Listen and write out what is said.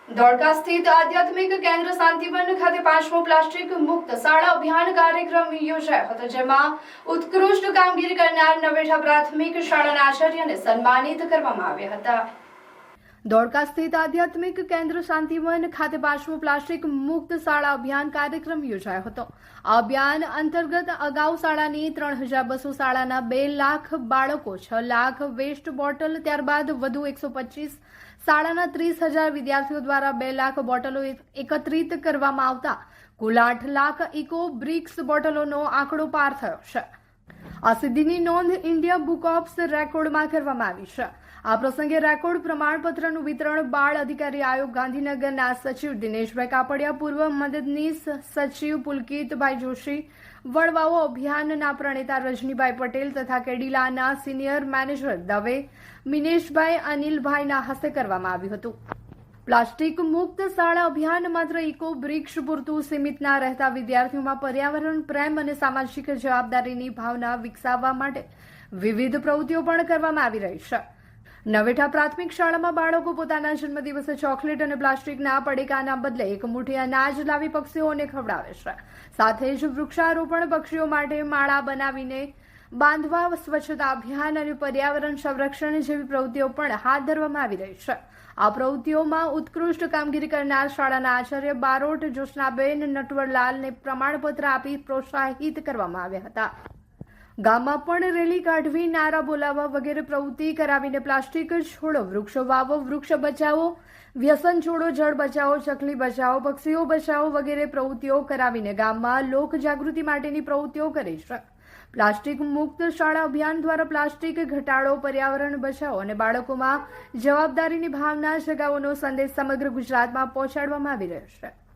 ધોળકા સ્થિત આધ્યાત્મિક કેન્દ્ર શાંતિવન ખાતે 5મો પ્લાસ્ટિક મુક્ત શાળા અભિયાન કાર્યક્રમ યોજાયો હતો, જેમાં ઉત્કૃષ્ટ કામગીરી કરનાર નવેઠા પ્રાથમિક શાળાના આચાર્યને સન્માનિત કરવામાં આવ્યા હતા. ધોળકા સ્થિત આધ્યાત્મિક કેન્દ્ર શાંતિવન ખાતે 5મો પ્લાસ્ટિક મુક્ત શાળા અભિયાન કાર્યક્રમ યોજાયો હતો. આ અભિયાન અંતર્ગત અગાઉ શાળાની 3200 શાળાના 2 લાખ બાળકો, 6 લાખ વેસ્ટ બોટલ, ત્યારબાદ વધુ 125 શાળાના 30,000 વિદ્યાર્થીઓ દ્વારા 2 લાખ બોટલો એકત્રિત કરવામાં આવતા કુલ 8 લાખ ઇકો બ્રિક્સ બોટલોનો આંકડો પાર થયો છે. આ સિદ્ધિની નોંધ ઇન્ડિયા બુક ઓફ રેકોર્ડમાં કરવામાં આવી છે. આ પ્રસંગે રેકોર્ડ પ્રમાણપત્રનું વિતરણ બાળ અધિકારી આયોગ ગાંધીનગરના સચિવ દિનેશભાઈ કાપડિયા, પૂર્વ મદદનીશ સચિવ પુલકિતભાઈ જોશી, વડવાઓ અભિયાનના પ્રણેતા રજનીભાઈ પટેલ તથા કેડિલાના સિનિયર મેનેજર દવે મિનેશભાઈ અનિલભાઈના હસ્તે કરવામાં આવ્યું હતું. પ્લાસ્ટિક મુક્ત શાળા અભિયાન માત્ર ઇકો બ્રિક્સ પૂરતું સીમિત ના રહેતા વિદ્યાર્થીઓમાં પર્યાવરણ પ્રેમ અને સામાજિક જવાબદારીની ભાવના વિકસાવવા માટે વિવિધ પ્રવૃત્તિઓ પણ કરવામાં આવી રહી છે. નવેઠા પ્રાથમિક શાળામાં બાળકો પોતાના જન્મદિવસે ચોકલેટ અને પ્લાસ્ટિકના પડીકાના બદલે એક મુઠ્ઠી અનાજ લાવી પક્ષીઓને ખવડાવે છે. સાથે જ વૃક્ષારોપણ, પક્ષીઓ માટે માળા બનાવીને બાંધવા, સ્વચ્છતા અભિયાન અને પર્યાવરણ સંરક્ષણ જેવી પ્રવૃત્તિઓ પણ હાથ ધરવામાં આવી રહી છે. આ પ્રવૃત્તિઓમાં ઉત્કૃષ્ટ કામગીરી કરનાર શાળાના આચાર્ય બારોટ જ્યોત્સનાબેન નટવરલાલને પ્રમાણપત્ર આપી પ્રોત્સાહિત કરવામાં આવ્યા હતા. ગામમાં પણ રેલી કાઢવી, નારા બોલાવવા વગેરે પ્રવૃત્તિ કરાવીને પ્લાસ્ટિક છોડો, વૃક્ષો વાવો, વૃક્ષ બચાવો, વ્યસન છોડો, જળ બચાવો, ચકલી બચાવો, પક્ષીઓ બચાવો વગેરે પ્રવૃત્તિઓ કરાવીને ગામમાં લોક જાગૃતિ માટેની પ્રવૃત્તિઓ કરી છે. પ્લાસ્ટિક મુક્ત શાળા અભિયાન દ્વારા પ્લાસ્ટિક ઘટાડો, પર્યાવરણ બચાવો અને બાળકોમાં જવાબદારીની ભાવના જગાવવાનો સંદેશ સમગ્ર ગુજરાતમાં પહોંચાડવામાં આવી રહ્યો છે.